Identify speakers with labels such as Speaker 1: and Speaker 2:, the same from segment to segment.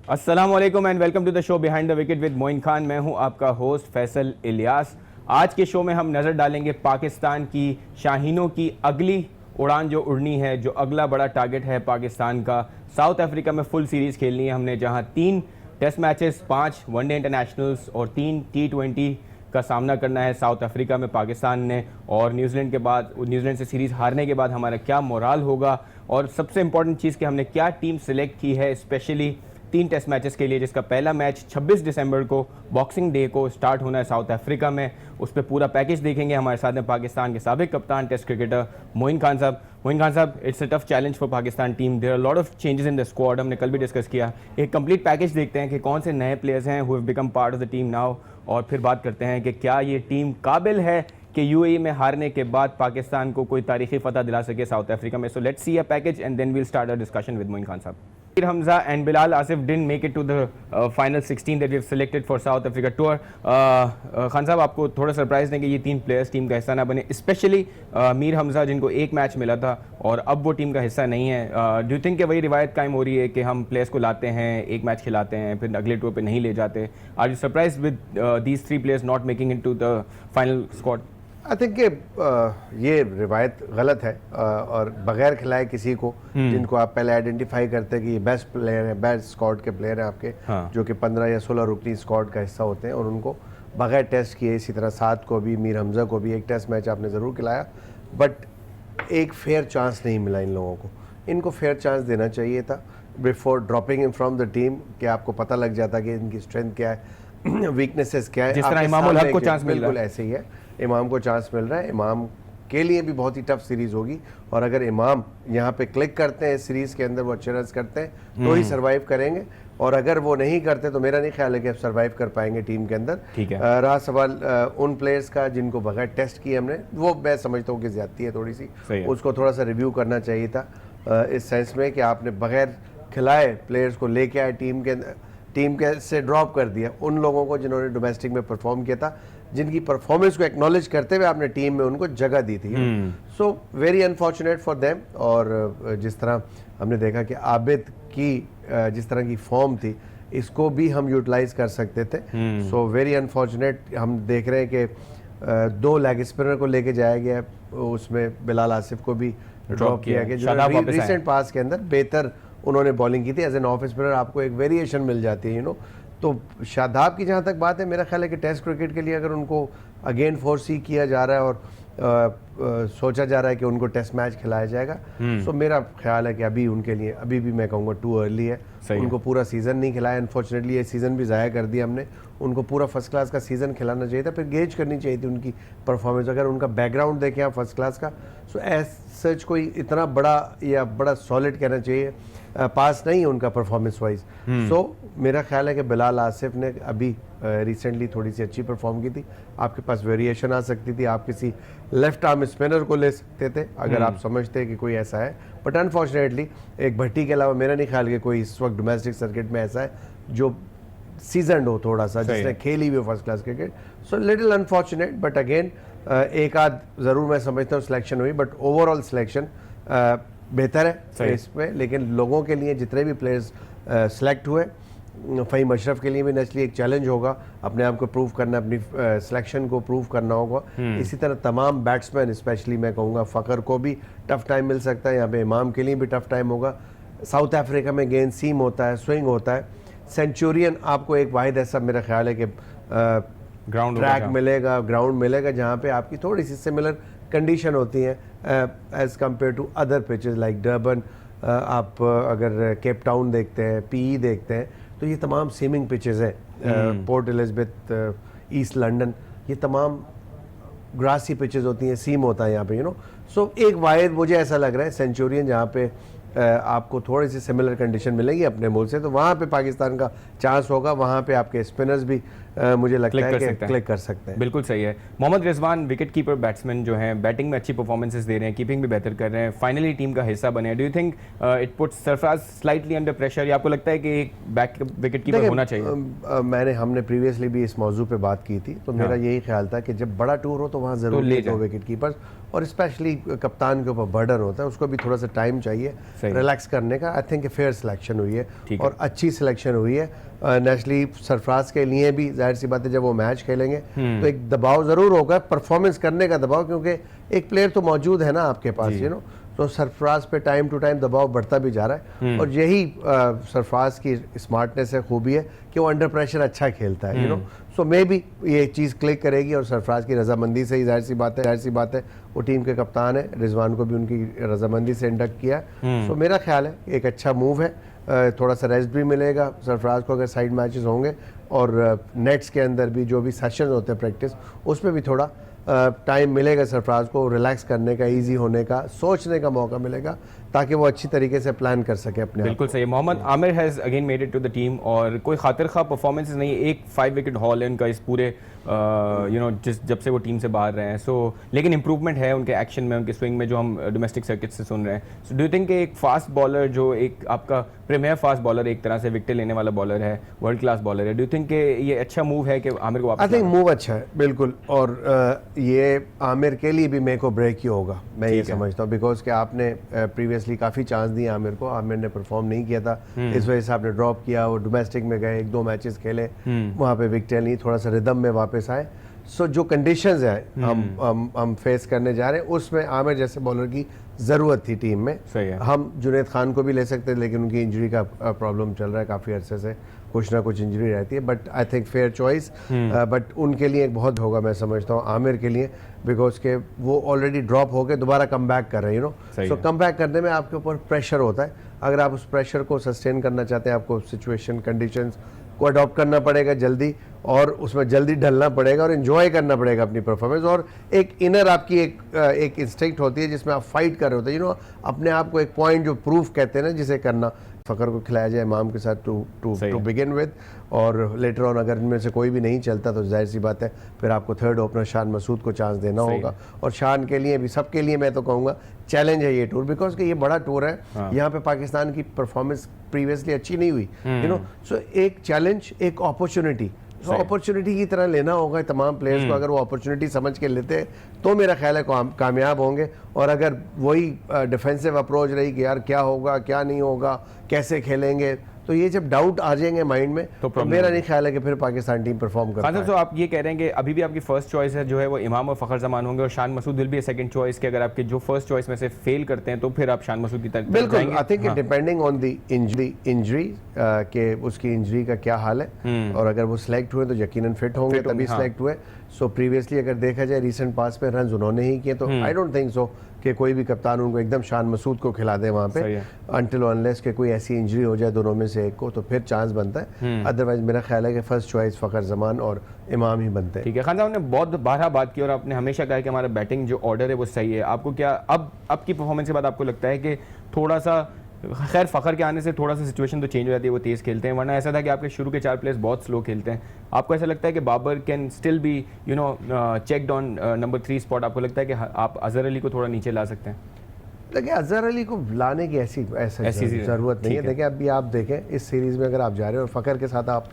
Speaker 1: अस्सलाम वालेकुम and welcome to the show Behind the wicket with Moin Khan. मैं हूं आपका होस्ट फैसल इलियास। आज के शो में हम नज़र डालेंगे पाकिस्तान की शाहीनों की अगली उड़ान जो उड़नी है, जो अगला बड़ा टारगेट है पाकिस्तान का। साउथ अफ्रीका में फुल सीरीज़ खेलनी है हमने, जहां 3 टेस्ट मैचेस, 5 वनडे इंटरनेशनल्स और 3 T20 का सामना करना है साउथ अफ्रीका में पाकिस्तान ने। और न्यूजीलैंड से सीरीज़ हारने के बाद हमारा क्या मोराल होगा, और सबसे इंपॉर्टेंट चीज़ कि हमने क्या टीम सिलेक्ट की है स्पेशली 3 टेस्ट मैचेस के लिए, जिसका पहला मैच 26 दिसंबर को बॉक्सिंग डे को स्टार्ट होना है साउथ अफ्रीका में। उस पर पूरा पैकेज देखेंगे। हमारे साथ में पाकिस्तान के साबिक कप्तान टेस्ट क्रिकेटर मोइन खान साहब। मोइन खान साहब, it's a tough challenge for Pakistan team, there are lot of changes in the squad, हमने कल भी डिस्कस किया। एक कंप्लीट पैकेज देखते हैं कि कौन से नए प्लेयर्स हैं who have become part of the team now, और फिर बात करते हैं कि क्या ये टीम काबिल है कि यूएई में हारने के बाद पाकिस्तान को कोई तारीखी फतह दिला सके साउथ अफ्रीका में। So let's see a package and then we'll start a discussion with Moin Khan साहब। Mir Hamza and Bilal Asif didn't make it to the final 16 that we've selected for South Africa tour. Khan साहब, आपको थोड़ा surprise दें कि ये 3 players team का हिस्सा ना बने, स्पेशली मीर हमजा जिनको एक मैच मिला था और अब वो टीम का हिस्सा नहीं है। डू यू थिंक कि वही रिवायत कायम हो रही है कि हम प्लेयर्स को लाते हैं, एक मैच खिलाते हैं, फिर अगले टूर पे नहीं ले जाते? Are you surprise with these 3 players not making into the final squad?
Speaker 2: I think ये रिवायत गलत है, और बगैर खिलाए किसी को जिनको आप पहले आइडेंटिफाई करते हैं कि ये बेस्ट प्लेयर है, बेस्ट स्क्वाड के प्लेयर हैं आपके, जो कि 15 या 16 रुकनी स्क्वाड का हिस्सा होते हैं, और उनको बगैर टेस्ट किए, इसी तरह साद को भी, मीर हमजा को भी एक टेस्ट मैच आपने ज़रूर खिलाया, बट एक फेयर चांस नहीं मिला इन लोगों को। इनको फेयर चांस देना चाहिए था before dropping in from the team, कि आपको पता लग जाता कि इनकी स्ट्रेंथ क्या है, वीकनेसेस क्या है।
Speaker 1: जिस तरह इमाम उल हक को चांस मिल रहा है,
Speaker 2: बिल्कुल ऐसे ही है, इमाम को चांस मिल रहा है। इमाम के लिए भी बहुत ही टफ सीरीज होगी, और अगर इमाम यहाँ पे क्लिक करते हैं इस सीरीज के अंदर, वो अच्छे रन करते हैं तो ही सर्वाइव करेंगे, और अगर वो नहीं करते तो मेरा नहीं ख्याल है कि आप सर्वाइव कर पाएंगे टीम के अंदर।
Speaker 1: ठीक है।
Speaker 2: रहा सवाल उन प्लेयर्स का जिनको बगैर टेस्ट किए हमने, वो मैं समझता हूँ कि ज्यादती है थोड़ी सी, उसको थोड़ा सा रिव्यू करना चाहिए था, इस सेंस में कि आपने बगैर खिलाए प्लेयर्स को लेके आए टीम के से ड्रॉप कर दिया उन लोगों को जिन्होंने डोमेस्टिक में परफॉर्म किया था, जिनकी परफॉर्मेंस को एक्नॉलेज करते हुए आपने टीम में उनको जगह दी थी। So very unfortunate for them. और जिस तरह हमने देखा कि आबिद की जिस तरह की फॉर्म थी, इसको भी हम यूटिलाइज कर सकते थे। So very unfortunate. हम देख रहे हैं कि 2 लेग स्पिनर को लेके जाया गया, उसमें बिलाल आसिफ को भी ड्रॉप किया गया, जो रिसेंट पास के अंदर बेहतर उन्होंने बॉलिंग की थी। एज एन ऑफ स्पिनर आपको एक वेरिएशन मिल जाती है, तो शादाब की जहाँ तक बात है, मेरा ख्याल है कि टेस्ट क्रिकेट के लिए अगर उनको अगेन फोर्सी किया जा रहा है और सोचा जा रहा है कि उनको टेस्ट मैच खिलाया जाएगा, तो मेरा ख्याल है कि अभी उनके लिए अभी भी मैं कहूँगा टू अर्ली है। उनको पूरा सीज़न नहीं खिलाया, अनफॉर्चुनेटली ये सीज़न भी ज़ाया कर दिया हमने। उनको पूरा फर्स्ट क्लास का सीज़न खिलाना चाहिए था, फिर गेज करनी चाहिए थी उनकी परफॉर्मेंस। अगर उनका बैकग्राउंड देखें आप फर्स्ट क्लास का, सो एज सच कोई इतना बड़ा या बड़ा सॉलिड कहना चाहिए पास नहीं है उनका परफॉर्मेंस वाइज। सो मेरा ख्याल है कि बिलाल आसिफ ने अभी रिसेंटली थोड़ी सी अच्छी परफॉर्म की थी, आपके पास वेरिएशन आ सकती थी, आप किसी लेफ्ट आर्म स्पिनर को ले सकते थे अगर आप समझते हैं कि कोई ऐसा है, बट अनफॉर्चुनेटली एक भट्टी के अलावा मेरा नहीं ख्याल कि कोई इस वक्त डोमेस्टिक सर्किट में ऐसा है जो सीजनड हो थोड़ा सा, जिसने खेली हुई first class cricket. So little unfortunate, but again एक आध ज़रूर मैं समझता हूँ सिलेक्शन हुई, बट ओवरऑल सिलेक्शन बेहतर है इसमें। लेकिन लोगों के लिए जितने भी प्लेयर्स सेलेक्ट हुए, फ़हीम अशरफ के लिए भी नेचुरली एक चैलेंज होगा अपने आप को प्रूव करना, अपनी सिलेक्शन को प्रूव करना होगा। इसी तरह तमाम बैट्समैन, स्पेशली मैं कहूँगा फ़खर को भी टफ टाइम मिल सकता है, यहाँ पे इमाम के लिए भी टफ टाइम होगा। साउथ अफ्रीका में गेंद सीम होता है, स्विंग होता है। सेंचुरियन आपको एक वाहिद ऐसा मेरा ख्याल है कि
Speaker 1: ग्राउंड
Speaker 2: ट्रैक मिलेगा, ग्राउंड मिलेगा जहाँ पे आपकी थोड़ी सी सिमिलर कंडीशन होती हैं as compare to other pitches like Durban. आप अगर केप टाउन देखते हैं, पीई देखते हैं, तो ये तमाम सीमिंग पिचेस हैं। पोर्ट एलिज़ाबेथ, ईस्ट लंदन, ये तमाम ग्रासी पिचेस होती हैं, सीम होता है यहाँ पे, सो एक वाहिद मुझे ऐसा लग रहा है सेंचुरियन जहाँ पे आपको थोड़ी सी सिमिलर कंडीशन मिलेगी अपने मुल्क से, तो वहाँ पे पाकिस्तान का चांस होगा। वहाँ पे आपके स्पिनर्स भी मुझे लगता है कि
Speaker 1: हैं।
Speaker 2: क्लिक कर सकते हैं।
Speaker 1: बिल्कुल सही है। Mohammad Rizwan wicket keeper batsman जो हैं, बैटिंग में अच्छी परफॉर्मेंसेस दे रहे हैं, कीपिंग भी बेहतर कर रहे हैं, फाइनली टीम का हिस्सा बने हैं। Do you think it puts Sarfaraz slightly under pressure, या आपको लगता है कि एक बैक विकेट कीपर होना चाहिए?
Speaker 2: हमने प्रीवियसली भी इस मौजू पे बात की थी, तो मेरा यही ख्याल था कि जब बड़ा टूर हो तो वहाँ जरूर ले दो विकेट कीपर्स, और स्पेशली कप्तान के ऊपर बर्डन होता है, उसको भी थोड़ा सा टाइम चाहिए रिलैक्स करने का। आई थिंक फेयर सिलेक्शन हुई है और अच्छी सिलेक्शन हुई है। नेशनली सरफराज के लिए भी जाहिर सी बात है, जब वो मैच खेलेंगे तो एक दबाव जरूर होगा, परफॉर्मेंस करने का दबाव, क्योंकि एक प्लेयर तो मौजूद है ना आपके पास, यू नो, तो सरफराज पे टाइम टू टाइम दबाव बढ़ता भी जा रहा है। और यही सरफराज की स्मार्टनेस है, खूबी है कि वो अंडर प्रेशर अच्छा खेलता है, you know. So may be ये चीज़ क्लिक करेगी और सरफराज की रजामंदी से ही, जाहिर सी बात है वो टीम के कप्तान है, रिजवान को भी उनकी रजामंदी से इंडक्ट किया। सो मेरा ख्याल है एक अच्छा मूव है, थोड़ा सा रेस्ट भी मिलेगा सरफराज को अगर साइड मैचेस होंगे, और नेट्स के अंदर भी जो भी सेशन होते हैं प्रैक्टिस, उसमें भी थोड़ा टाइम मिलेगा सरफराज को रिलैक्स करने का, इजी होने का, सोचने का मौका मिलेगा, ताकि वो अच्छी तरीके से प्लान कर सके अपने।
Speaker 1: बिल्कुल सही है। Mohammad Amir has again made it to the team, और कोई खातिर खा परफॉर्मेंस नहीं, एक 5 विकेट हॉल है उनका इस पूरे यू नो जब से वो टीम से बाहर रहे हैं। सो लेकिन इंप्रूवमेंट है उनके एक्शन में, उनके स्विंग में, जो हम डोमेस्टिक सर्किट से सुन रहे हैं। सो डू यू थिंक एक फास्ट बॉलर, जो एक आपका प्रीमियर फास्ट बॉलर, एक तरह से विकेट लेने वाला बॉलर है, वर्ल्ड क्लास बॉलर है, डू यू थिंक ये अच्छा मूव है कि आमिर को वापस?
Speaker 2: आई थिंक मूव अच्छा है बिल्कुल, और ये आमिर के लिए भी मेक और ब्रेक ही होगा, मैं ये समझता हूँ, बिकॉज कि आपने प्रीवियसली काफ़ी चांस दिए आमिर को, आमिर ने परफॉर्म नहीं किया था, इस वजह से आपने ड्रॉप किया। वो डोमेस्टिक में गए, 1-2 मैचेस खेले, वहाँ पे विकेट नहीं, थोड़ा सा रिदम में वापस आए। सो जो कंडीशंस हैं हम फेस करने जा रहे हैं, उसमें आमिर जैसे बॉलर की ज़रूरत थी टीम में।
Speaker 1: सही है।
Speaker 2: हम जुनैद खान को भी ले सकते हैं, लेकिन उनकी इंजरी का प्रॉब्लम चल रहा है काफ़ी अरसे से, कुछ ना कुछ इंजरी रहती है, but I think fair choice. But उनके लिए एक बहुत होगा, मैं समझता हूँ आमिर के लिए, बिकॉज के वो ऑलरेडी ड्रॉप हो के दोबारा कम बैक कर रहे हैं, you know. So come back करने में आपके ऊपर प्रेशर होता है, अगर आप उस प्रेशर को सस्टेन करना चाहते हैं, आपको सिचुएशन कंडीशंस को अडॉप्ट करना पड़ेगा जल्दी, और उसमें जल्दी ढलना पड़ेगा और एंजॉय करना पड़ेगा अपनी परफॉर्मेंस। और एक इनर आपकी एक इंस्टिंक्ट होती है जिसमें आप फाइट कर रहे होते हैं, यू नो, अपने आप को एक पॉइंट जो प्रूफ कहते हैं ना, जिसे करना। फ़खर को खिलाया जाए इमाम के साथ टू बिगिन विद, और लेटर ऑन अगर इनमें से कोई भी नहीं चलता तो जाहिर सी बात है फिर आपको थर्ड ओपनर शान मसूद को चांस देना होगा। और शान के लिए भी, सबके लिए मैं तो कहूँगा चैलेंज है ये टूर, बिकॉज कि ये बड़ा टूर है। यहाँ पे पाकिस्तान की परफॉर्मेंस प्रीवियसली अच्छी नहीं हुई, यू नो। सो एक चैलेंज, एक अपॉर्चुनिटी, अपॉर्चुनिटी की तरह लेना होगा तमाम प्लेयर्स को। अगर वो अपॉर्चुनिटी समझ के लेते हैं तो मेरा ख्याल है कामयाब होंगे। और अगर वही डिफेंसिव अप्रोच रही कि यार क्या होगा, क्या नहीं होगा, कैसे खेलेंगे, तो ये जब डाउट आ जाएंगे माइंड में तो मेरा नहीं ख्याल है कि फिर पाकिस्तान टीम परफॉर्म कर पाए।
Speaker 1: तो आप ये कह रहे हैं कि अभी भी आपकी फर्स्ट चॉइस है जो है वो इमाम और फ़खर जमान होंगे, और Shan Masood will be second choice, कि अगर आपके जो फर्स्ट चॉइस में से फेल करते हैं तो फिर आप शान मसूद की तरफ
Speaker 2: बिल्कुल जाएंगे? I think depending on the injury के उसकी इंजरी का क्या हाल है, और अगर वो सिलेक्ट हुए तो यकीनन फिट होंगे, तभी सिलेक्ट हुए। सो प्रीवियसली अगर देखा जाए रिसेंट पास में रन उन्होंने ही किए, तो आई डोंट थिंक सो कि कोई भी कप्तान उनको एकदम शान मसूद को खिला दे वहाँ पे, अनटिल अनलेस के कोई ऐसी इंजरी हो जाए दोनों में से एक को, तो फिर चांस बनता है। अदरवाइज मेरा ख्याल है कि फर्स्ट चॉइस फ़खर जमान और इमाम ही बनते हैं।
Speaker 1: ठीक है। खान साहब ने बहुत बारहा बात की और आपने हमेशा कहा कि हमारा बैटिंग जो ऑर्डर है वो सही है। आपको क्या अब की परफॉर्मेंस के बाद आपको लगता है कि थोड़ा सा, खैर फ़खर के आने से थोड़ा सा सिचुएशन तो चेंज हो जाती है, वो तेज़ खेलते हैं, वरना ऐसा था कि आपके शुरू के 4 प्लेयर्स बहुत स्लो खेलते हैं। आपको ऐसा लगता है कि Babar can still be you know checked on number 3 spot? आपको लगता है कि आप अजहर अली को थोड़ा नीचे ला सकते हैं?
Speaker 2: देखिए अजहर अली को लाने की ऐसी ज़रूरत नहीं है। देखिए अभी आप देखें इस सीरीज़ में अगर आप जा रहे हो और फ़खर के साथ आप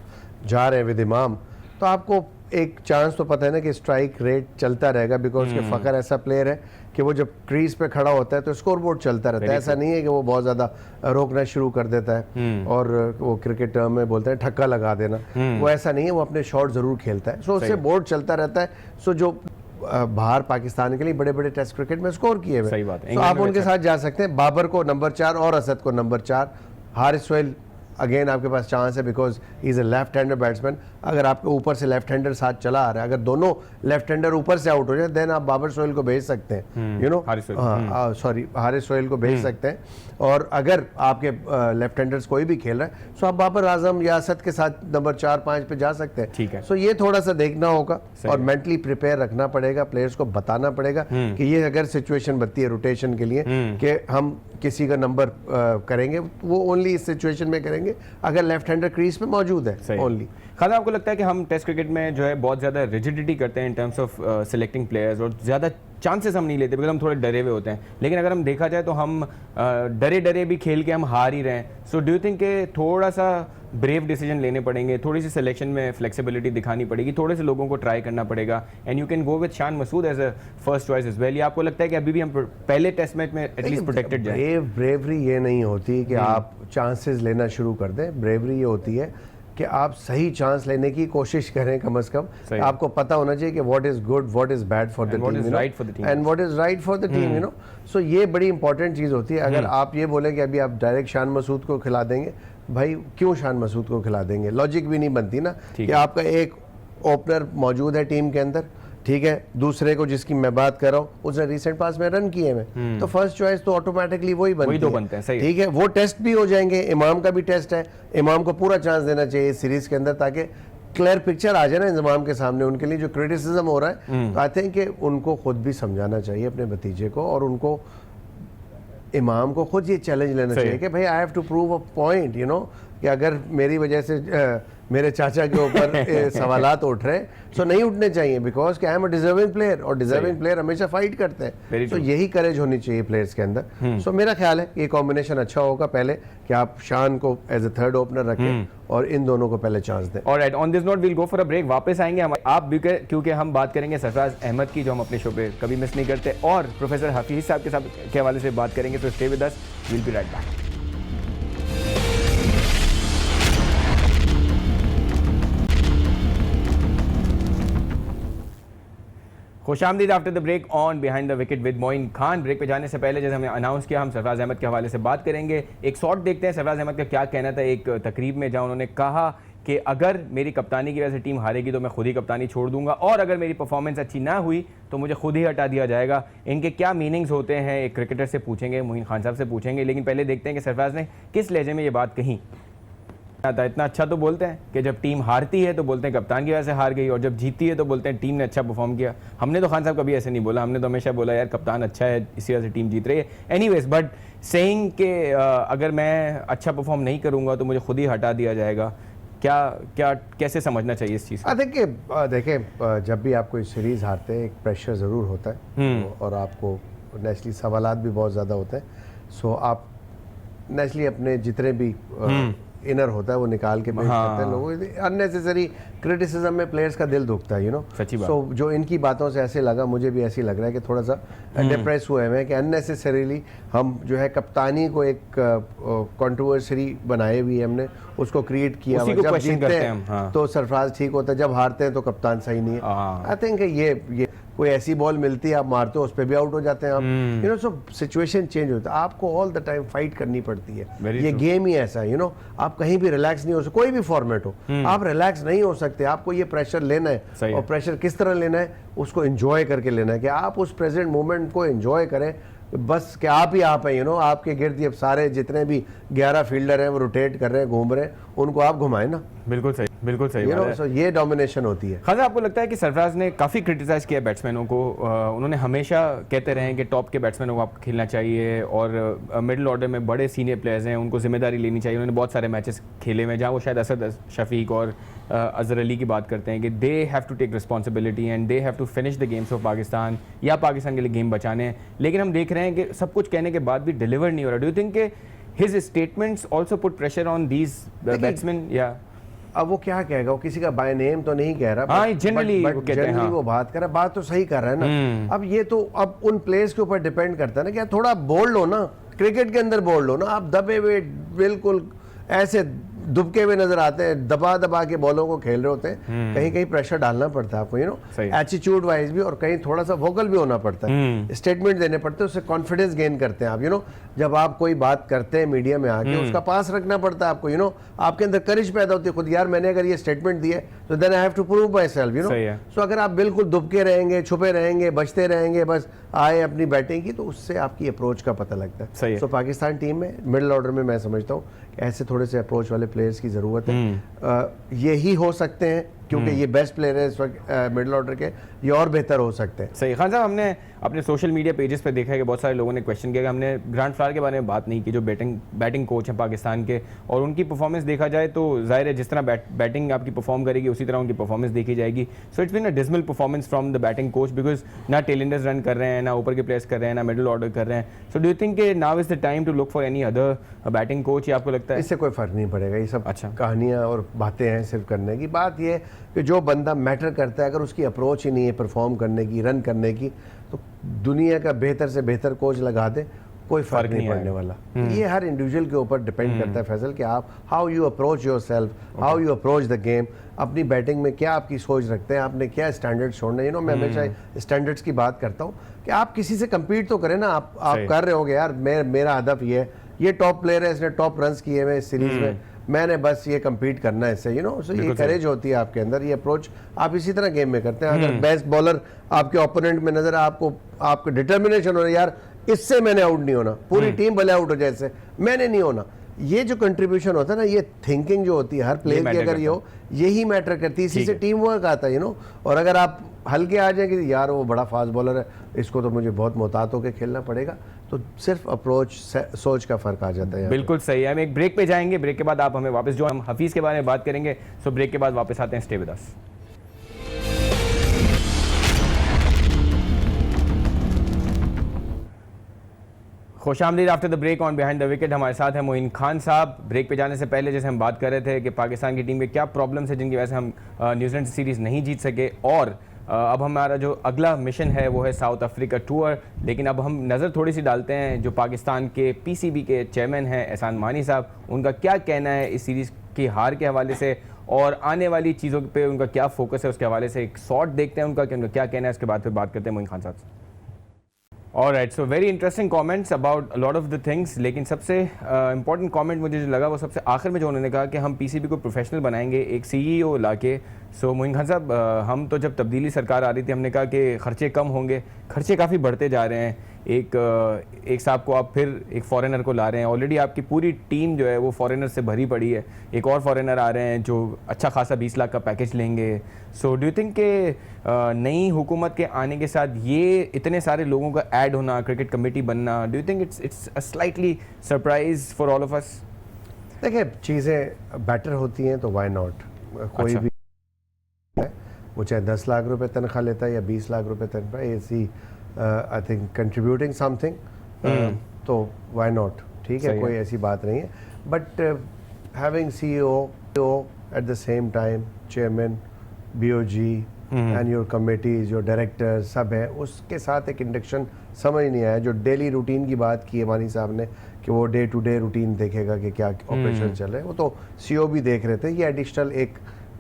Speaker 2: जा रहे हैं विद इमाम, तो आपको एक चांस तो पता है ना कि स्ट्राइक रेट चलता रहेगा, बिकॉज के फ़खर ऐसा प्लेयर है कि वो जब क्रीज पे खड़ा होता है तो स्कोर बोर्ड चलता रहता है। ऐसा नहीं है कि वो बहुत ज़्यादा रोकना शुरू कर देता है और वो क्रिकेट टर्म में बोलते हैं ठक्का लगा देना, वो ऐसा नहीं है, वो अपने शॉट ज़रूर खेलता है। सो उससे बोर्ड चलता रहता है। सो जो बाहर पाकिस्तान के लिए बड़े बड़े टेस्ट क्रिकेट में स्कोर किए हुए,
Speaker 1: सही बात है,
Speaker 2: तो आप उनके साथ जा सकते हैं। बाबर को नंबर 4 और असद को नंबर 4, हारिस सोहेल अगेन आपके पास चांस है because he is a left hander batsman. अगर आपके ऊपर से लेफ्ट हैंडर साथ चला आ रहा है, अगर दोनों लेफ्ट हैंडर ऊपर से आउट हो जाए, देन आप बाबर सोहेल को भेज सकते हैं, यू नो, हारिस सोहेल को भेज सकते हैं। और अगर आपके लेफ्ट हैंडर्स कोई भी खेल रहा है, सो आप बाबर आजम या असद के साथ नंबर 4-5 पे जा सकते हैं।
Speaker 1: ठीक है।
Speaker 2: सो ये थोड़ा सा देखना होगा और मेंटली प्रिपेयर रखना पड़ेगा, प्लेयर्स को बताना पड़ेगा कि ये अगर सिचुएशन बनती है रोटेशन के लिए कि हम किसी का नंबर करेंगे, वो ओनली इस सिचुएशन में करेंगे खेलेंगे अगर लेफ्ट हैंडर क्रीज पे मौजूद है ओनली।
Speaker 1: खासा आपको लगता है कि हम टेस्ट क्रिकेट में जो है बहुत ज़्यादा रिजिडिटी करते हैं in terms of selecting players और ज़्यादा चांसेस हम नहीं लेते बिकॉज हम थोड़े डरे हुए होते हैं, लेकिन अगर हम देखा जाए तो हम डरे डरे भी खेल के हम हार ही रहे हैं। सो डू यू थिंक कि थोड़ा सा ब्रेव डिसीजन लेने पड़ेंगे, थोड़ी सी सिलेक्शन में फ्लेक्सिबिलिटी दिखानी पड़ेगी, थोड़े से लोगों को ट्राई करना पड़ेगा and you can go with Shan Masood as a first choice as well? या आपको लगता है कि अभी भी हम पहले टेस्ट मैच में एटलीस्ट प्रोटेक्टेड जाए?
Speaker 2: ब्रेवरी ये नहीं होती कि आप चांसेस लेना शुरू कर दें। ब्रेवरी ये होती है कि आप सही चांस लेने की कोशिश करें कम से कम। आपको पता होना चाहिए कि what is good, what is bad for the team and what is right for the team, you know. So ये बड़ी इंपॉर्टेंट चीज़ होती है। अगर आप ये बोलें कि अभी आप डायरेक्ट शान मसूद को खिला देंगे, भाई क्यों शान मसूद को खिला देंगे? लॉजिक भी नहीं बनती ना कि आपका एक ओपनर मौजूद है टीम के अंदर, ठीक है, दूसरे को जिसकी मैं बात कर रहा हूँ उसने रिसेंट पास में रन किए हैं, तो फर्स्ट चॉइस तो ऑटोमेटिकली वही बनती है, ठीक है। वो टेस्ट भी हो जाएंगे, इमाम का भी टेस्ट है, इमाम को पूरा चांस देना चाहिए इस सीरीज के अंदर ताकि क्लियर पिक्चर आ जाए ना इमाम के सामने। उनके लिए जो क्रिटिसिज्म हो रहा है, आई थिंक कि उनको खुद भी समझाना चाहिए अपने भतीजे को, और उनको इमाम को खुद ये चैलेंज लेना चाहिए कि भाई I have to prove a point, you know, कि अगर मेरी वजह से मेरे चाचा के ऊपर सवालात उठ रहे सो नहीं उठने चाहिए, बिकॉज कि I am a deserving player और डिजर्विंग प्लेयर हमेशा फाइट करते हैं। तो यही करेज होनी चाहिए प्लेयर्स के अंदर। सो मेरा ख्याल है ये कॉम्बिनेशन अच्छा होगा पहले कि आप शान को एज अ थर्ड ओपनर रखें और इन दोनों को पहले चांस दें।
Speaker 1: Alright, on this note we'll go for a break. वापस आएंगे हम आप भी क्योंकि हम बात करेंगे सरफराज अहमद की, जो हम अपने शो पे कभी मिस नहीं करते, और प्रोफेसर हफीज साहब के हवाले से बात करेंगे। तो stay with us, we'll be right back. खुशामदीद after the break on behind the wicket with Moin Khan. Break पे जाने से पहले जैसे हमने अनाउंस किया, हम सरफराज अहमद के हवाले से बात करेंगे। एक शॉट देखते हैं सरफराज अहमद का क्या कहना था एक तकरीब में, जहां उन्होंने कहा कि अगर मेरी कप्तानी की वजह से टीम हारेगी तो मैं खुद ही कप्तानी छोड़ दूंगा, और अगर मेरी परफॉर्मेंस अच्छी ना हुई तो मुझे खुद ही हटा दिया जाएगा। इनके क्या मीनिंग्स होते हैं एक क्रिकेटर से पूछेंगे, मोइन खान साहब से पूछेंगे, लेकिन पहले देखते हैं कि सरफराज ने किस लहजे में ये बात कही। इतना अच्छा तो बोलते हैं कि जब टीम हारती है तो बोलते हैं कप्तान की वजह से हार गई, और जब जीतती है तो बोलते हैं टीम ने अच्छा परफॉर्म किया। हमने तो खान साहब कभी ऐसे नहीं बोला, हमने तो हमेशा बोला यार कप्तान अच्छा है इसी वजह से टीम जीत रही है। एनीवेज, बट सेइंग कि अगर मैं अच्छा परफॉर्म नहीं करूंगा तो मुझे खुद ही हटा दिया जाएगा, क्या कैसे समझना चाहिए इस चीज़ को?
Speaker 2: आई थिंक देखें, जब भी आप कोई सीरीज़ हारते हैं एक प्रेशर ज़रूर होता है, और आपको नेचुरली सवालात भी बहुत ज़्यादा होते हैं। सो आप नेचुरली अपने जितने भी इनर होता है वो निकाल के पेश करते हैं लोगों। अननेसेसरी क्रिटिसिज्म में प्लेयर्स का दिल दुखता है, यू नो। सो जो इनकी बातों से ऐसे लगा, मुझे भी ऐसे लग रहा है कि थोड़ा सा डिप्रेस हुए हैं कि अननेसेसरीली हम जो है कप्तानी को एक कंट्रोवर्सी बनाए हुई है, हमने उसको क्रिएट किया। जब जीतते हैं तो सरफराज ठीक होता है, जब हारते हैं तो कप्तान सही नहीं है। आई थिंक ये कोई ऐसी बॉल मिलती है आप मारते हो उस पर भी आउट हो जाते हैं आप, you know. So situation change होता है, आपको ऑल द टाइम फाइट करनी पड़ती है। ये गेम ही ऐसा है, यू नो। आप कहीं भी रिलैक्स नहीं हो सकते, कोई भी फॉर्मेट हो आप रिलैक्स नहीं हो सकते। आपको ये प्रेशर लेना है, और प्रेशर किस तरह लेना है, उसको एंजॉय करके लेना है कि आप उस प्रेजेंट मोमेंट को एंजॉय करें। बस कि आप ही आप हैं, यू नो। आपके गिर्द ये सारे जितने भी 11 फील्डर हैं वो रोटेट कर रहे हैं, घूम रहे हैं, उनको आप घुमाएं ना।
Speaker 1: बिल्कुल सही, बिल्कुल सही।
Speaker 2: सो ये डोमिनेशन होती है।
Speaker 1: खासा आपको लगता है कि सरफराज ने काफ़ी क्रिटिसाइज किया बैट्समैनों को, उन्होंने हमेशा कहते रहे कि टॉप के बैट्समैनों को आपको खेलना चाहिए, और मिडिल ऑर्डर में बड़े सीनियर प्लेयर्स हैं उनको जिम्मेदारी लेनी चाहिए। उन्होंने बहुत सारे मैचेस खेले हुए जहाँ वो शायद असद शफीक और अजहर अली की बात करते हैं कि they have to take responsibility and they have to finish the games of Pakistan, या पाकिस्तान के लिए गेम बचाने हैं। लेकिन हम देख रहे हैं कि सब कुछ कहने के बाद भी डिलीवर नहीं हो रहा। Do you think his statements also put pressure on these batsman? या
Speaker 2: अब वो क्या कहेगा, वो किसी का बाय नेम तो नहीं कह रहा, जनरली वो बात कर रहा है, बात तो सही कर रहा है ना। अब ये तो अब उन प्लेयर्स के ऊपर डिपेंड करता है ना कि यार थोड़ा बोल्ड हो ना, क्रिकेट के अंदर बोल्ड हो ना। आप दबे हुए बिल्कुल ऐसे दुबके हुए नजर आते हैं, दबा दबा के बॉलों को खेल रहे होते हैं। कहीं कहीं प्रेशर डालना पड़ता है आपको, यू नो, एटीट्यूड वाइज भी, और कहीं थोड़ा सा वोकल भी होना पड़ता है, स्टेटमेंट देने पड़ते हैं, उससे कॉन्फिडेंस गेन करते हैं आप, यू नो। जब आप कोई बात करते हैं मीडिया में आके, उसका पास रखना पड़ता है आपको, यू नो। आपके अंदर करेज पैदा होती है खुद, यार मैंने अगर ये स्टेटमेंट दिया तो then I have to prove myself, you know. So अगर आप बिल्कुल दुबके रहेंगे, छुपे रहेंगे, बचते रहेंगे, बस आए अपनी बैटिंग की, तो उससे आपकी अप्रोच का पता लगता है। सो पाकिस्तान टीम में मिडिल ऑर्डर में मैं समझता हूँ ऐसे थोड़े से अप्रोच वाले प्लेयर्स की ज़रूरत है। यही हो सकते हैं क्योंकि ये बेस्ट प्लेयर है इस वक्त मिडिल ऑर्डर के, ये और बेहतर हो सकते हैं।
Speaker 1: सही। खान साहब, हमने अपने सोशल मीडिया पेजेस पे देखा है कि बहुत सारे लोगों ने क्वेश्चन किया कि हमने ग्रांट फ्लावर के बारे में बात नहीं की, जो बैटिंग कोच हैं पाकिस्तान के, और उनकी परफॉर्मेंस देखा जाए तो जाहिर है जिस तरह बैटिंग आपकी परफॉर्म करेगी उसी तरह उनकी परफॉर्मेंस देखी जाएगी। So it's been a dismal performance from the batting coach, because ना टेलेंडर्स रन कर रहे हैं, ना ऊपर के प्लेयर्स कर रहे हैं, ना मिडिल ऑर्डर कर रहे हैं। So do you think now is the time to look for any other batting coach, या आपको लगता है
Speaker 2: इससे कोई फर्क नहीं पड़ेगा? ये सब
Speaker 1: अच्छा,
Speaker 2: कहानियां और बातें हैं सिर्फ करने की। बात ये कि जो बंदा मैटर करता है, अगर उसकी अप्रोच ही नहीं है परफॉर्म करने की, रन करने की, तो दुनिया का बेहतर से बेहतर कोच लगा दे, कोई फर्क नहीं पड़ने वाला। ये हर इंडिविजुअल के ऊपर डिपेंड करता है फैसल, कि आप how you approach your self, how you approach the game, अपनी बैटिंग में क्या आपकी सोच रखते हैं, आपने क्या स्टैंडर्ड छोड़ना। मैं हमेशा स्टैंडर्ड्स की बात करता हूँ कि आप किसी से कम्पीट तो करें ना। आप कर रहे होगे यार, मेरा हदफ ये टॉप प्लेयर है, इसने टॉप रन किए हुए इस सीरीज में, मैंने बस ये कम्पीट करना है इससे। सो ये करेज होती है आपके अंदर, ये अप्रोच आप इसी तरह गेम में करते हैं। अगर बेस्ट बॉलर आपके ओपोनेंट में नजर आपको डिटर्मिनेशन हो रहा है, यार इससे मैंने आउट नहीं होना, पूरी टीम भले आउट हो जाए, इससे मैंने नहीं होना। ये जो कंट्रीब्यूशन होता है ना, ये थिंकिंग जो होती है हर प्लेयर की, अगर ये हो, यही मैटर करती है। इसी से टीम वर्क आता है। और अगर आप हल्के आ जाए कि यार वो बड़ा फास्ट बॉलर है, इसको तो मुझे बहुत मोहतात होकर खेलना पड़ेगा, तो सिर्फ अप्रोच सोच का फर्क आ जाता है।
Speaker 1: बिल्कुल सही है। हम एक ब्रेक पे जाएंगे, ब्रेक के बाद आप हमें वापस जो हम हफीज़ के बारे में बात करेंगे। सो ब्रेक के बाद वापस आते हैं, स्टे विद अस। खुशामदीद after the break on behind the wicket. हमारे साथ हैं मोइन खान साहब। ब्रेक पे जाने से पहले जैसे हम बात कर रहे थे कि पाकिस्तान की टीम में क्या प्रॉब्लम्स है जिनकी वजह से हम न्यूजीलैंड सीरीज़ नहीं जीत सके, और अब हमारा जो अगला मिशन है वो है साउथ अफ्रीका टूर। लेकिन अब हम नज़र थोड़ी सी डालते हैं जो पाकिस्तान के पीसीबी के चेयरमैन हैं एहसान मानी साहब, उनका क्या कहना है इस सीरीज़ की हार के हवाले से और आने वाली चीज़ों पे उनका क्या फोकस है, उसके हवाले से एक शॉट देखते हैं उनका कि उनका क्या कहना है। उसके बाद फिर बात करते हैं मोइन खान साहब से। Alright, so very interesting comments about a lot of the things. लेकिन सबसे इंपॉर्टेंट कमेंट मुझे जो लगा वो सबसे आखिर में जो उन्होंने कहा कि हम पीसीबी को प्रोफेशनल बनाएंगे, एक सीईओ लाके। सो मोइन खान साहब, हम तो जब तब्दीली सरकार आ रही थी हमने कहा कि खर्चे कम होंगे, खर्चे काफ़ी बढ़ते जा रहे हैं। एक साहब को आप फिर एक फॉरेनर को ला रहे हैं, ऑलरेडी आपकी पूरी टीम जो है वो फॉरेनर से भरी पड़ी है, एक और फॉरेनर आ रहे हैं जो अच्छा खासा 20 लाख का पैकेज लेंगे। सो डू यू थिंक कि नई हुकूमत के आने के साथ ये इतने सारे लोगों का ऐड होना, क्रिकेट कमेटी बनना, do you think it's a slightly surprise for all of us?
Speaker 2: देखिए, चीज़ें बेटर होती हैं तो वाई नॉट। कोई भी है वो चाहे 10 लाख रुपए तनख्वाह लेता है या 20 लाख रुपए तनख्वाह, ऐसी आई थिंक कंट्रीब्यूटिंग समथिंग, तो व्हाई नॉट, ठीक है, कोई ऐसी बात नहीं है। But having CEO at the same time chairman, BOG and your committees, your director सब है, उसके साथ एक इंडक्शन समझ नहीं आया। जो डेली रूटीन की बात की है मानी साहब ने कि वो डे टू डे रूटीन देखेगा कि क्या ऑपरेशन चल रहे हैं, वो तो सीईओ भी देख रहे थे। ये एडिशनल एक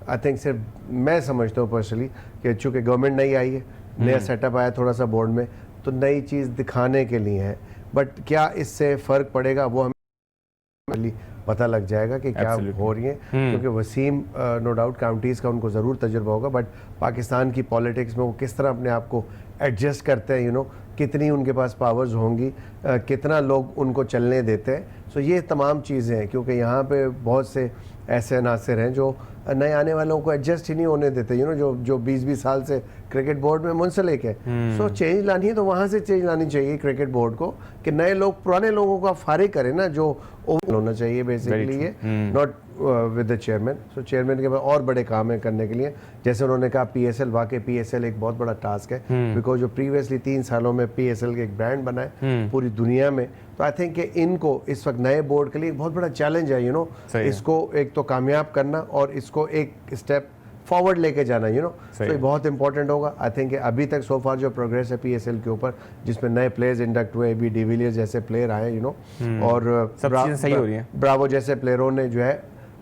Speaker 2: आई थिंक सिर्फ मैं समझता हूँ पर्सनली कि चूँकि गवर्नमेंट नई आई है, नया सेटअप आया थोड़ा सा बोर्ड में, तो नई चीज़ दिखाने के लिए है। बट क्या इससे फ़र्क पड़ेगा वो हमें पता लग जाएगा कि क्या हो रही है, क्योंकि वसीम नो डाउट काउंटीज़ का उनको ज़रूर तजुर्बा होगा, बट पाकिस्तान की पॉलिटिक्स में वो किस तरह अपने आप को एडजस्ट करते हैं, कितनी उनके पास पावर्स होंगी, कितना लोग उनको चलने देते हैं। सो ये तमाम चीज़ें हैं, क्योंकि यहाँ पे बहुत से ऐसे अनासर हैं जो नए आने वालों को एडजस्ट ही नहीं होने देते, जो 20-20 साल से क्रिकेट बोर्ड में मुंसलिक है। सो चेंज लानी है तो वहाँ से चेंज लानी चाहिए क्रिकेट बोर्ड को, कि नए लोग पुराने लोगों को फारिग करें ना, जो होना चाहिए बेसिकली ये, not with the chairman. So chairman के पास और बड़े काम है करने के लिए, जैसे उन्होंने कहा पीएसएल, वाकई पीएसएल एक बहुत बड़ा टास्क है, बिकॉज जो प्रीवियसली 3 सालों में पीएसएल के एक ब्रांड बना है पूरी दुनिया में, तो आई थिंक कि इनको इस वक्त नए बोर्ड के लिए एक बहुत बड़ा चैलेंज है, इसको एक तो कामयाब करना और इसको एक स्टेप फॉरवर्ड लेके जाना, तो ये बहुत इंपॉर्टेंट होगा। आई थिंक अभी तक सो फार जो प्रोग्रेस है पीएसएल के ऊपर, जिसमें नए प्लेयर्स इंडक्ट हुए, भी डिविलियर्स जैसे प्लेयर आए, और
Speaker 1: सही हो रही है,
Speaker 2: ब्रावो जैसे प्लेयरों ने जो है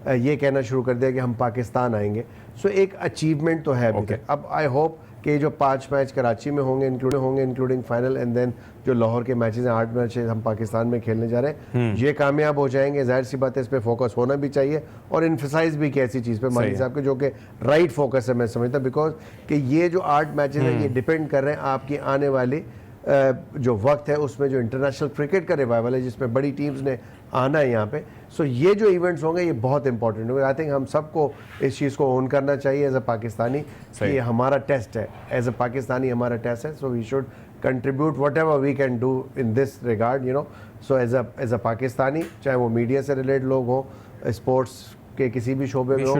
Speaker 2: ये कहना शुरू कर दिया कि हम पाकिस्तान आएंगे। सो एक अचीवमेंट तो है अभी तक। अब आई होप कि जो 5 मैच कराची में होंगे इंक्लूडिंग फाइनल, एंड देन जो लाहौर के मैचेस हैं 8 मैचेस हम पाकिस्तान में खेलने जा रहे हैं, ये कामयाब हो जाएंगे। जाहिर सी बात है इस पे फोकस होना भी चाहिए और इन्फोसाइज भी कि ऐसी चीज़ पे मानी साहब के, जो कि राइट फोकस है मैं समझता, बिकॉज कि ये जो 8 मैचेस हैं ये डिपेंड कर रहे हैं आपकी आने वाली जो वक्त है उसमें जो इंटरनेशनल क्रिकेट का रिवाइवल है, जिसमें बड़ी टीम्स ने आना है यहाँ पे। सो ये जो इवेंट्स होंगे ये बहुत इंपॉर्टेंट होंगे। आई थिंक हम सबको इस चीज़ को ओन करना चाहिए एज अ पाकिस्तानी कि ये हमारा टेस्ट है, एज अ पाकिस्तानी हमारा टेस्ट है। So we should contribute whatever we can do in this regard, you know. So as a Pakistani, चाहे वो मीडिया से रिलेटेड लोग हो, स्पोर्ट्स के किसी भी शोबे में हो,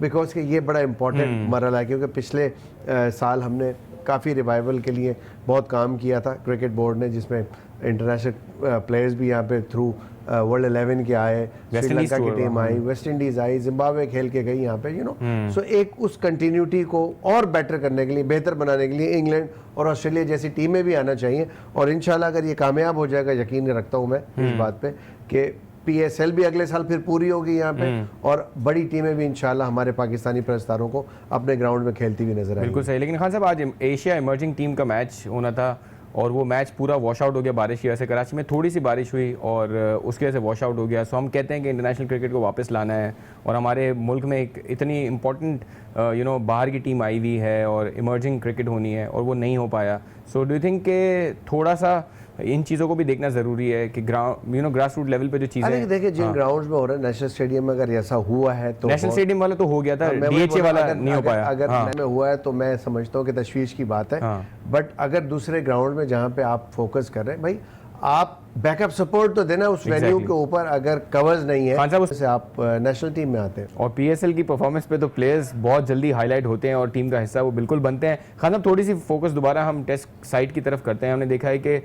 Speaker 2: बिकॉज कि ये बड़ा इंपॉर्टेंट मरहला है, क्योंकि पिछले साल हमने काफ़ी रिवाइवल के लिए बहुत काम किया था क्रिकेट बोर्ड ने, जिसमें इंटरनेशनल प्लेयर्स भी यहाँ पे थ्रू वर्ल्ड 11 के आए, श्रीलंका की टीम आई, वेस्ट इंडीज आई, जिम्बाब्वे खेल के गई यहाँ पे, यू नो। सो एक उस कंटिन्यूटी को और बेटर करने के लिए, बेहतर बनाने के लिए इंग्लैंड और ऑस्ट्रेलिया जैसी टीमें भी आना चाहिए। और इंशाल्लाह अगर ये कामयाब हो जाएगा, यकीन रखता हूँ मैं इस बात पे कि PSL भी अगले साल फिर पूरी होगी यहाँ पे, और बड़ी टीमें भी इंशाल्लाह हमारे पाकिस्तानी प्रस्तारों को अपने ग्राउंड में खेलती हुई नजर आएगी।
Speaker 1: बिल्कुल सही। लेकिन खान साहब, आज एशिया इमर्जिंग टीम का मैच होना था और वो मैच पूरा वॉश आउट हो गया बारिश की वजह से। कराची में थोड़ी सी बारिश हुई और उसकी वजह से वॉश आउट हो गया। सो हम कहते हैं कि इंटरनेशनल क्रिकेट को वापस लाना है, और हमारे मुल्क में एक इतनी इंपॉर्टेंट बाहर की टीम आई हुई है और इमर्जिंग क्रिकेट होनी है, और वो नहीं हो पाया। सो डू यू थिंक के थोड़ा सा इन चीज़ों को भी देखना ज़रूरी है कि ग्रास रूट लेवल पे जो चीज़ें
Speaker 2: देखिए, जिन ग्राउंड्स में हो रहा है, नेशनल स्टेडियम में अगर ऐसा हुआ है तो
Speaker 1: नेशनल स्टेडियम वाला तो हो गया था, DHA वाला नहीं हो पाया।
Speaker 2: अगर में हुआ है तो मैं समझता हूँ कि तशवीश की बात है। बट अगर दूसरे ग्राउंड में जहाँ पे आप फोकस कर रहे हैं, भाई आप बैकअप सपोर्ट तो देना उस वेन्यू के ऊपर। अगर कवर्स नहीं है तो आप नेशनल टीम में आते हैं। और
Speaker 1: PSL की परफॉर्मेंस पे तो प्लेयर्स बहुत जल्दी हाईलाइट होते हैं और टीम का हिस्सा वो बिल्कुल बनते हैं। खान साहब, थोड़ी सी फोकस दोबारा हम टेस्ट साइड की तरफ करते हैं। हमने देखा है कि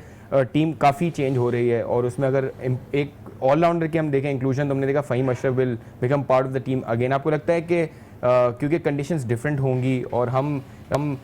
Speaker 1: टीम काफ़ी चेंज हो रही है, और उसमें अगर एक ऑलराउंडर की हम देखें इंक्लूजन, तो हमने देखा Faheem Ashraf will become part of the team again. आपको लगता है कि क्योंकि कंडीशंस डिफरेंट होंगी और हम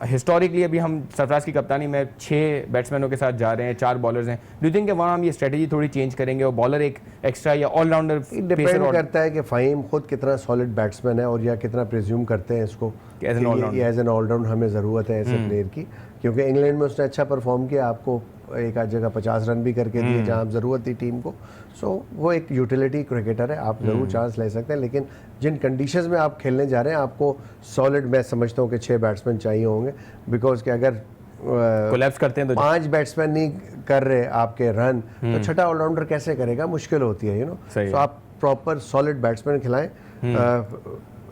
Speaker 1: हिस्टोरिकली अभी हम सरफराज की कप्तानी में 6 बैट्समैनों के साथ जा रहे हैं, 4 बॉलर्स हैं, डू यू थिंक कि वहाँ हम ये स्ट्रेटजी थोड़ी चेंज करेंगे और बॉलर एक एक्स्ट्रा या ऑलराउंडर?
Speaker 2: डिपेंड करता है कि फ़हीम खुद कितना सॉलिड बैट्समैन है और या कितना प्रिज्यूम करते हैं इसको एज एन ऑलराउंडर हमें ज़रूरत है ऐसे प्लेयर की। क्योंकि इंग्लैंड में उसने अच्छा परफॉर्म किया, आपको एक आध जगह 50 रन भी करके दिए जहाँ आप ज़रूरत थी टीम को। सो वो एक यूटिलिटी क्रिकेटर है, आप ज़रूर चांस ले सकते हैं। लेकिन जिन कंडीशंस में आप खेलने जा रहे हैं, आपको सॉलिड, मैं समझता हूँ कि 6 बैट्समैन चाहिए होंगे। बिकॉज कि अगर
Speaker 1: कोलैप्स करते हैं तो
Speaker 2: 5 बैट्समैन नहीं कर रहे आपके रन, तो छठा ऑलराउंडर कैसे करेगा? मुश्किल होती है, यू नो। सो आप प्रॉपर सॉलिड बैट्समैन खिलाएं,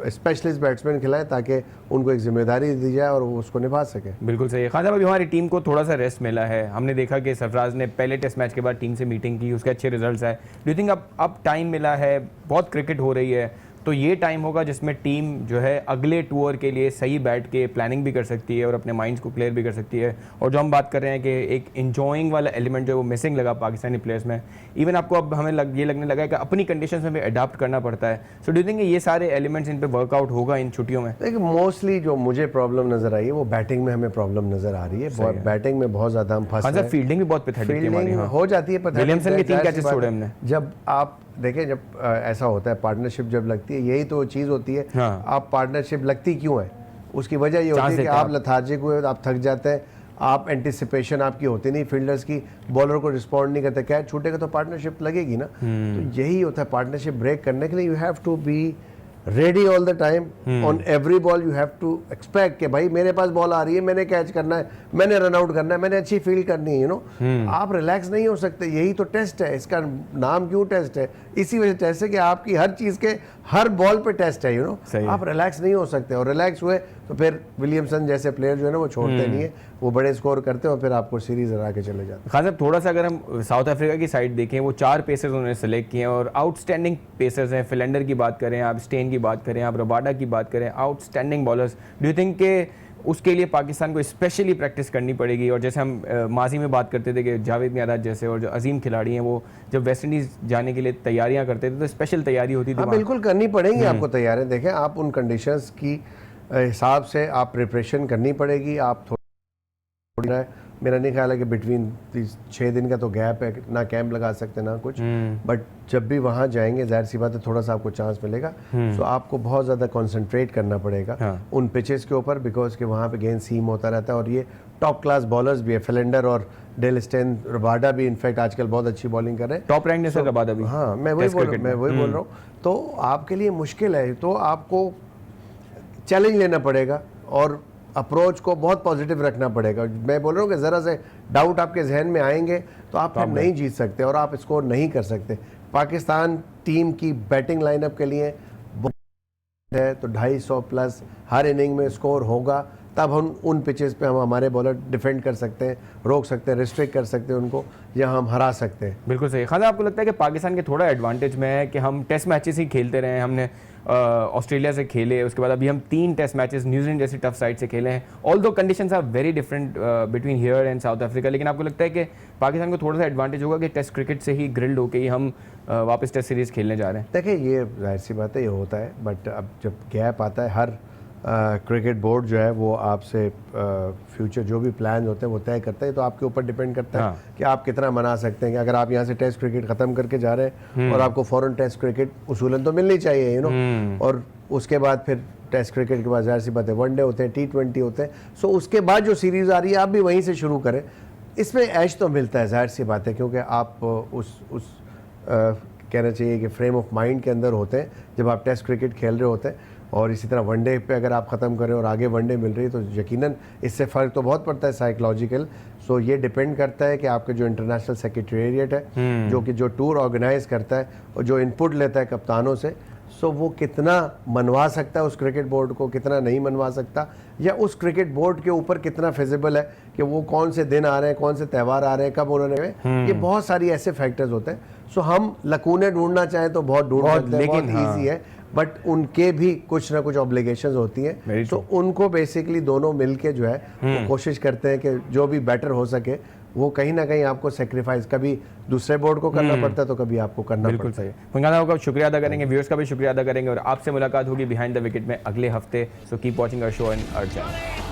Speaker 2: स्पेशलिस्ट बैट्समैन खिलाएं, ताकि उनको एक जिम्मेदारी दी जाए और वो उसको निभा सके।
Speaker 1: बिल्कुल सही है। खान साहब, अभी हमारी टीम को थोड़ा सा रेस्ट मिला है। हमने देखा कि सरफराज ने पहले टेस्ट मैच के बाद टीम से मीटिंग की, उसके अच्छे रिजल्ट्स आए। डू यू थिंक अब टाइम मिला है, बहुत क्रिकेट हो रही है, तो ये टाइम होगा जिसमें टीम जो है अगले टूर के लिए सही बैठ के प्लानिंग भी कर सकती है और अपने माइंड्स को क्लियर भी कर सकती है? और जो हम बात कर रहे हैं कि एक इंजॉइंग वाला एलिमेंट जो है वो मिसिंग लगा पाकिस्तानी प्लेयर्स में, इवन आपको अब हमें ये लगने लगा है कि अपनी कंडीशंस में भी अडाप्ट करना पड़ता है। सो डू यू थिंक ये सारे एलिमेंट्स इन पे वर्कआउट होगा इन छुट्टियों में?
Speaker 2: देखिए, मोस्टली जो मुझे प्रॉब्लम नजर आई है वो बैटिंग में हमें प्रॉब्लम नजर आ रही है। बैटिंग में बहुत ज्यादा हम फंस रहे हैं।
Speaker 1: फील्डिंग भी बहुत पैथेटिक है हमारी,
Speaker 2: हो जाती है।
Speaker 1: विलियमसन के 3 कैचेस छोड़े हमने।
Speaker 2: जब आप देखें, जब ऐसा होता है, पार्टनरशिप जब लगती है, यही तो चीज़ होती है। आप पार्टनरशिप लगती क्यों है? उसकी वजह ये होती है कि आप लथार्जिक हुए, आप थक जाते हैं, आप एंटिसिपेशन आपकी होती नहीं फील्डर्स की, बॉलर को रिस्पॉन्ड नहीं करते, कैच छूटेगा तो पार्टनरशिप लगेगी ना। तो यही होता है, पार्टनरशिप ब्रेक करने के लिए you have to be ready all the time on every ball. You have to expect कि भाई मेरे पास बॉल आ रही है, मैंने कैच करना है, मैंने रन आउट करना है, मैंने अच्छी फील्ड करनी है, यू नो। आप रिलैक्स नहीं हो सकते। यही तो टेस्ट है, इसका नाम क्यों टेस्ट है? इसी वजह टेस्ट है कि आपकी हर चीज़ के हर बॉल पे टेस्ट है, यू नो। आप रिलैक्स नहीं हो सकते, और रिलैक्स हुए तो फिर विलियमसन जैसे प्लेयर जो है ना वो छोड़ते नहीं है, वो बड़े स्कोर करते हैं और फिर आपको सीरीज हरा के चले जाते हैं।
Speaker 1: खान साहब, थोड़ा सा अगर हम साउथ अफ्रीका की साइड देखें, वो 4 पेसर्स उन्होंने सेलेक्ट किए हैं और आउटस्टैंडिंग पेसर्स हैं। फिलेंडर की बात करें आप, स्टेन की बात करें आप, रबाडा की बात करें, outstanding bowlers. Do you think के उसके लिए पाकिस्तान को स्पेशली प्रैक्टिस करनी पड़ेगी? और जैसे हम माजी में बात करते थे कि जावेद मियादाद जैसे और जो अजीम खिलाड़ी हैं, वो जब वेस्ट इंडीज़ जाने के लिए तैयारियां करते थे तो स्पेशल तैयारी होती थी।
Speaker 2: बिल्कुल करनी पड़ेगी आपको तैयारियां। देखें, आप उन कंडीशंस की हिसाब से आप प्रिपरेशन करनी पड़ेगी। आप थोड़ा, मेरा नहीं ख्याल है कि बिटवीन 6 दिन का तो गैप है, ना कैंप लगा सकते ना कुछ। बट जब भी वहाँ जाएंगे, जाहिर सी बात है थोड़ा सा आपको चांस मिलेगा। तो आपको बहुत ज़्यादा कंसंट्रेट करना पड़ेगा उन पिचेस के ऊपर, बिकॉज कि वहाँ पे गेंद सीम होता रहता है और ये टॉप क्लास बॉलर्स भी है। फिलेंडर और डेल स्टेन, रबाडा भी इनफैक्ट आजकल बहुत अच्छी बॉलिंग कर रहे हैं,
Speaker 1: टॉप रैंक में सर रबाडा भी।
Speaker 2: हाँ, मैं वही बोल रहा हूँ। तो आपके लिए मुश्किल है, तो आपको चैलेंज लेना पड़ेगा। और अप्रोच को बहुत पॉजिटिव रखना पड़ेगा। मैं बोल रहा हूँ कि ज़रा से डाउट आपके जहन में आएंगे तो आप फिर नहीं जीत सकते और आप स्कोर नहीं कर सकते। पाकिस्तान टीम की बैटिंग लाइनअप के लिए है तो 250 प्लस हर इनिंग में स्कोर होगा, तब हम उन पिचेस पे हम हमारे बॉलर डिफेंड कर सकते हैं, रोक सकते हैं, रिस्ट्रिक्ट कर सकते हैं उनको, या हम हरा सकते हैं।
Speaker 1: बिल्कुल सही। खान, आपको लगता है कि पाकिस्तान के थोड़ा एडवांटेज में है कि हम टेस्ट मैचेस ही खेलते रहे हैं? हमने ऑस्ट्रेलिया से खेले, उसके बाद अभी हम 3 टेस्ट मैचेस न्यूजीलैंड जैसी टफ साइड से खेले हैं। Although conditions are very different between here and South Africa, लेकिन आपको लगता है कि पाकिस्तान को थोड़ा सा एडवांटेज होगा कि टेस्ट क्रिकेट से ही ग्रिल्ड होकर ही हम वापस टेस्ट सीरीज़ खेलने जा रहे हैं?
Speaker 2: देखिए, ये जाहिर सी बात है, ये होता है, बट अब जब गैप आता है, हर क्रिकेट बोर्ड जो है वो आपसे फ्यूचर जो भी प्लान होते हैं वो तय करता है। तो आपके ऊपर डिपेंड करता है कि आप कितना मना सकते हैं। कि अगर आप यहाँ से टेस्ट क्रिकेट ख़त्म करके जा रहे हैं और आपको फ़ौरन टेस्ट क्रिकेट उसूलन तो मिलनी चाहिए, यू नो, और उसके बाद फिर टेस्ट क्रिकेट के बाद जाहिर सी बात है वनडे होते हैं, T20 होते हैं। सो उसके बाद जो सीरीज़ आ रही है आप भी वहीं से शुरू करें। इसमें एज तो मिलता है, जाहिर सी बात है, क्योंकि आप उस कहना चाहिए कि फ्रेम ऑफ माइंड के अंदर होते हैं जब आप टेस्ट क्रिकेट खेल रहे होते हैं। और इसी तरह वनडे पे अगर आप ख़त्म करें और आगे वनडे मिल रही है तो यकीनन इससे फ़र्क तो बहुत पड़ता है साइकोलॉजिकल। सो ये डिपेंड करता है कि आपके जो इंटरनेशनल सेक्रेटेरिएट है जो कि जो टूर ऑर्गेनाइज करता है और जो इनपुट लेता है कप्तानों से, सो वो कितना मनवा सकता है उस क्रिकेट बोर्ड को, कितना नहीं मनवा सकता, या उस क्रिकेट बोर्ड के ऊपर कितना फिजिबल है कि वो कौन से दिन आ रहे हैं, कौन से त्यौहार आ रहे हैं, कब उन्होंने, ये बहुत सारी ऐसे फैक्टर्स होते हैं। सो हम लकूने ढूंढना चाहें तो बहुत ढूंढ सकते हैं,
Speaker 1: लेकिन
Speaker 2: बहुत ईजी है, बट उनके भी कुछ ना कुछ ऑब्लिगेशंस होती हैं। तो उनको बेसिकली दोनों मिलके जो है वो कोशिश करते हैं कि जो भी बेटर हो सके वो कहीं ना कहीं आपको सेक्रीफाइस कभी दूसरे बोर्ड को करना पड़ता है तो कभी आपको करना
Speaker 1: बिल्कुल
Speaker 2: पड़ता है।
Speaker 1: सही। पंगाना का शुक्रिया अदा करेंगे, व्यूअर्स का भी शुक्रिया अदा करेंगे और आपसे मुलाकात होगी बिहाइंड द विकेट में अगले हफ्ते। So keep watching our show and our channel.